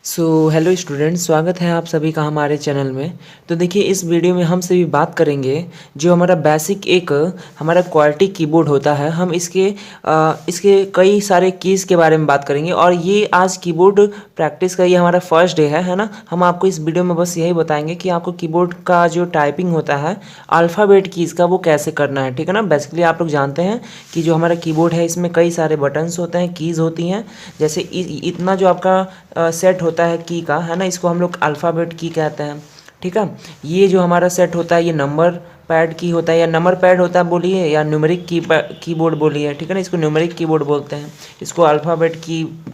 Hello student, स्वागत है आप सभी का हमारे चैनल में। तो देखिए, इस वीडियो में हम सभी बात करेंगे जो हमारा बेसिक एक हमारा क्वालिटी कीबोर्ड होता है। हम इसके कई सारे कीज़ के बारे में बात करेंगे और ये आज कीबोर्ड प्रैक्टिस का ये हमारा फर्स्ट डे है ना। हम आपको इस वीडियो में बस यही बताएंगे कि आपको कीबोर्ड का जो टाइपिंग होता है अल्फ़ाबेट कीज़ का वो कैसे करना है, ठीक है ना। बेसिकली आप लोग जानते हैं कि जो हमारा कीबोर्ड है इसमें कई सारे बटन्स होते हैं, कीज़ होती हैं। जैसे इतना जो आपका सेट होता है की का, है ना, इसको हम लोग अल्फ़ाबेट की कहते हैं, ठीक है। ये जो हमारा सेट होता है ये नंबर पैड की होता है या नंबर पैड होता है बोलिए, या न्यूमेरिक कीबोर्ड बोलिए, ठीक है ना। इसको न्यूमेरिक कीबोर्ड बोलते हैं, इसको अल्फ़ाबेट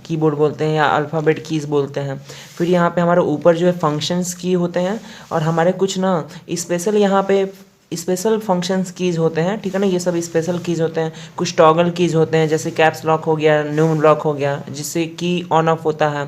कीबोर्ड बोलते हैं या अल्फ़ाबेट कीज़ बोलते हैं। फिर यहाँ पे हमारे ऊपर जो है फंक्शंस की होते हैं और हमारे कुछ ना स्पेशल यहाँ पे स्पेशल फंक्शंस कीज़ होते हैं, ठीक है ना। ये सब स्पेशल कीज़ होते हैं। कुछ टॉगल कीज़ होते हैं, जैसे कैप्स लॉक हो गया, न्यू लॉक हो गया, जिससे की ऑन ऑफ होता है,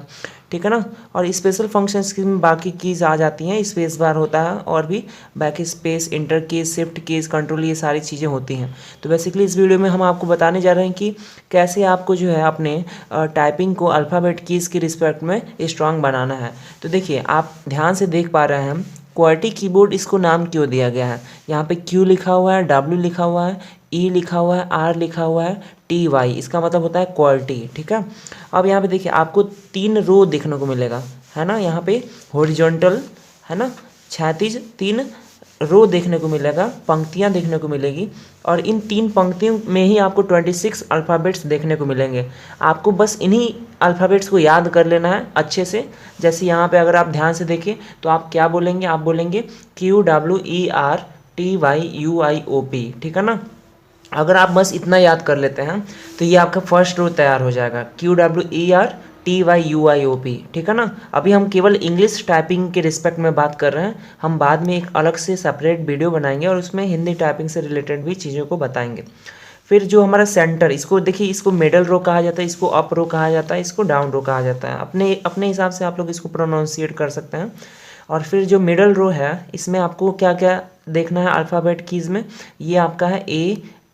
ठीक है ना। और स्पेशल फंक्शंस की में बाकी कीज़ आ जाती हैं, स्पेस बार होता है और भी back space, inter keys, shift keys, control, ये सारी चीज़ें होती हैं। तो बेसिकली इस वीडियो में हम आपको बताने जा रहे हैं कि कैसे आपको जो है अपने टाइपिंग को अल्फ़ाबेट कीज़ के रिस्पेक्ट में स्ट्रांग बनाना है। तो देखिए, आप ध्यान से देख पा रहे हैं क्वालिटी कीबोर्ड इसको नाम क्यों दिया गया है। यहाँ पे क्यू लिखा हुआ है, डब्ल्यू लिखा हुआ है, ई लिखा हुआ है, आर लिखा हुआ है, टी वाई, इसका मतलब होता है क्वालिटी, ठीक है। अब यहाँ पे देखिए आपको 3 रो देखने को मिलेगा, है ना। यहाँ पे हॉरिजॉन्टल, है ना, क्षैतिज 3 रो देखने को मिलेगा, पंक्तियाँ देखने को मिलेगी। और इन 3 पंक्तियों में ही आपको 26 अल्फ़ाबेट्स देखने को मिलेंगे। आपको बस इन्हीं अल्फ़ाबेट्स को याद कर लेना है अच्छे से। जैसे यहाँ पे अगर आप ध्यान से देखें तो आप क्या बोलेंगे, आप बोलेंगे QWERTYUIOP, ठीक है ना। अगर आप बस इतना याद कर लेते हैं तो ये आपका फर्स्ट रो तैयार हो जाएगा, QWERTYUIOP, ठीक है ना। अभी हम केवल इंग्लिश टाइपिंग के रिस्पेक्ट में बात कर रहे हैं। हम बाद में एक अलग से सेपरेट वीडियो बनाएंगे और उसमें हिंदी टाइपिंग से रिलेटेड भी चीज़ों को बताएंगे। फिर जो हमारा सेंटर, इसको देखिए, इसको मिडल रो कहा जाता है, इसको अप रो कहा जाता है, इसको डाउन रो कहा जाता है। अपने अपने हिसाब से आप लोग इसको प्रोनाउंसिएट कर सकते हैं। और फिर जो मिडल रो है इसमें आपको क्या क्या देखना है अल्फ़ाबेट कीज़ में, ये आपका है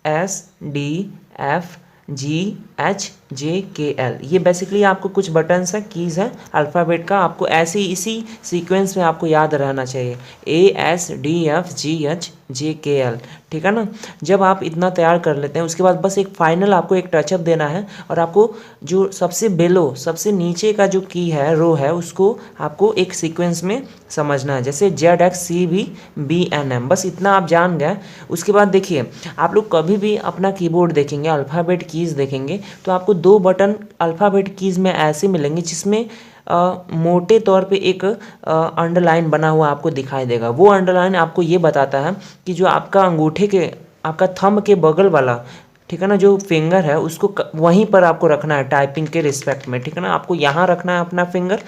ASDFGHJKL। ये बेसिकली आपको कुछ बटन्स है, कीज़ है अल्फ़ाबेट का, आपको ऐसे इसी सीक्वेंस में आपको याद रहना चाहिए, ASDFGHJKL, ठीक है ना। जब आप इतना तैयार कर लेते हैं उसके बाद बस एक फाइनल आपको एक टचअप देना है और आपको जो सबसे बेलो, सबसे नीचे का जो की है, रो है, उसको आपको एक सीक्वेंस में समझना है, जैसे ZXCVBNM, बस इतना आप जान गए। उसके बाद देखिए, आप लोग कभी भी अपना कीबोर्ड देखेंगे, अल्फ़ाबेट कीज़ देखेंगे, तो आपको 2 बटन अल्फ़ाबेट कीज़ में ऐसे मिलेंगे जिसमें मोटे तौर पे एक अंडरलाइन बना हुआ आपको दिखाई देगा। वो अंडरलाइन आपको ये बताता है कि जो आपका अंगूठे के, आपका थंब के बगल वाला, ठीक है ना, जो फिंगर है उसको वहीं पर आपको रखना है टाइपिंग के रिस्पेक्ट में, ठीक है ना। आपको यहाँ रखना है अपना फिंगर।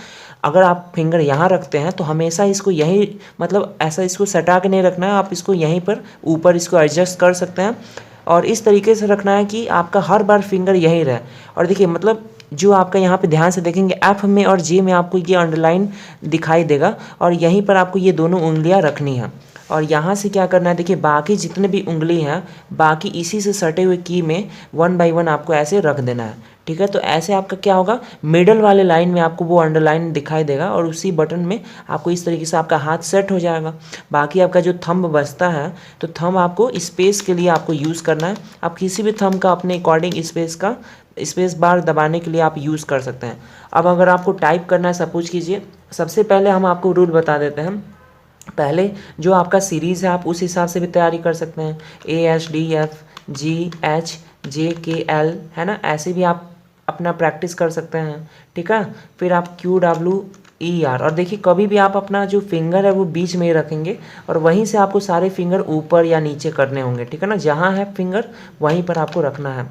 अगर आप फिंगर यहाँ रखते हैं तो हमेशा इसको यहीं, मतलब ऐसा इसको सटा के नहीं रखना है, आप इसको यहीं पर ऊपर इसको एडजस्ट कर सकते हैं और इस तरीके से रखना है कि आपका हर बार फिंगर यहीं रहे। और देखिए, मतलब जो आपका यहाँ पे ध्यान से देखेंगे एफ में और जे में आपको ये अंडरलाइन दिखाई देगा और यहीं पर आपको ये दोनों उंगलियाँ रखनी हैं। और यहाँ से क्या करना है, देखिए बाकी जितने भी उंगली हैं बाकी इसी से सटे हुए की में 1 बाय 1 आपको ऐसे रख देना है, ठीक है। तो ऐसे आपका क्या होगा, मिडल वाले लाइन में आपको वो अंडरलाइन दिखाई देगा और उसी बटन में आपको इस तरीके से आपका हाथ सेट हो जाएगा। बाकी आपका जो थंब बचता है, तो थंब आपको स्पेस के लिए आपको यूज़ करना है। आप किसी भी थंब का अपने अकॉर्डिंग स्पेस बार दबाने के लिए आप यूज़ कर सकते हैं। अब अगर आपको टाइप करना है, सपोज कीजिए, सबसे पहले हम आपको रूल बता देते हैं। पहले जो आपका सीरीज़ है आप उस हिसाब से भी तैयारी कर सकते हैं, ASDFGHJKL, है ना, ऐसे भी आप अपना प्रैक्टिस कर सकते हैं, ठीक है। फिर आप QWER, और देखिए कभी भी आप अपना जो फिंगर है वो बीच में ही रखेंगे और वहीं से आपको सारे फिंगर ऊपर या नीचे करने होंगे, ठीक है ना। जहाँ है फिंगर वहीं पर आपको रखना है।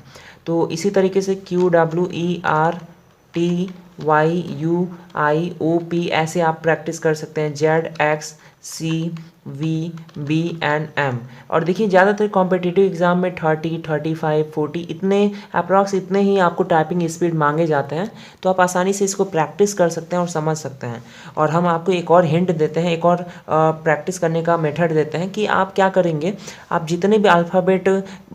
तो इसी तरीके से QWERTYUIOP ऐसे आप प्रैक्टिस कर सकते हैं, ZXCVBNM। और देखिए ज़्यादातर कॉम्पिटिटिव एग्ज़ाम में 30, 35, 40 इतने अप्रॉक्स इतने ही आपको टाइपिंग स्पीड मांगे जाते हैं। तो आप आसानी से इसको प्रैक्टिस कर सकते हैं और समझ सकते हैं। और हम आपको एक और हिंट देते हैं, एक और प्रैक्टिस करने का मेथड देते हैं कि आप क्या करेंगे, आप जितने भी अल्फ़ाबेट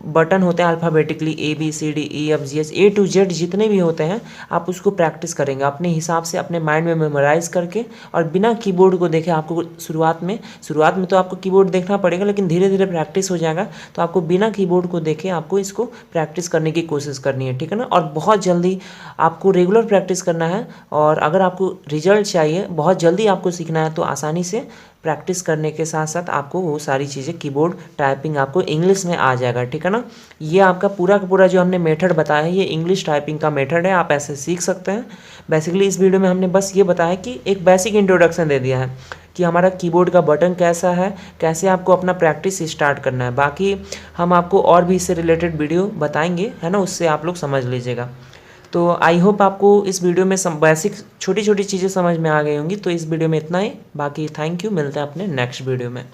बटन होते हैं alphabetically ABCDEFGH A to Z जितने भी होते हैं, आप उसको प्रैक्टिस करेंगे। पड़ेंगे, अपने हिसाब से अपने माइंड में मेमोराइज़ करके और बिना कीबोर्ड को देखे आपको शुरुआत में तो आपको कीबोर्ड देखना पड़ेगा, लेकिन धीरे धीरे प्रैक्टिस हो जाएगा। तो आपको बिना कीबोर्ड को देखे आपको इसको प्रैक्टिस करने की कोशिश करनी है, ठीक है ना। और बहुत जल्दी आपको रेगुलर प्रैक्टिस करना है, और अगर आपको रिजल्ट चाहिए, बहुत जल्दी आपको सीखना है, तो आसानी से प्रैक्टिस करने के साथ साथ आपको वो सारी चीज़ें कीबोर्ड टाइपिंग आपको इंग्लिश में आ जाएगा, ठीक है ना। ये आपका पूरा का पूरा जो हमने मेथड बताया है, ये इंग्लिश टाइपिंग का मेथड है, आप ऐसे सीख सकते हैं। बेसिकली इस वीडियो में हमने बस ये बताया कि एक बेसिक इंट्रोडक्शन दे दिया है कि हमारा कीबोर्ड का बटन कैसा है, कैसे आपको अपना प्रैक्टिस स्टार्ट करना है। बाकी हम आपको और भी इससे रिलेटेड वीडियो बताएंगे, है ना, उससे आप लोग समझ लीजिएगा। तो आई होप आपको इस वीडियो में बेसिक छोटी छोटी चीज़ें समझ में आ गई होंगी। तो इस वीडियो में इतना ही, बाकी थैंक यू, मिलते हैं अपने नेक्स्ट वीडियो में।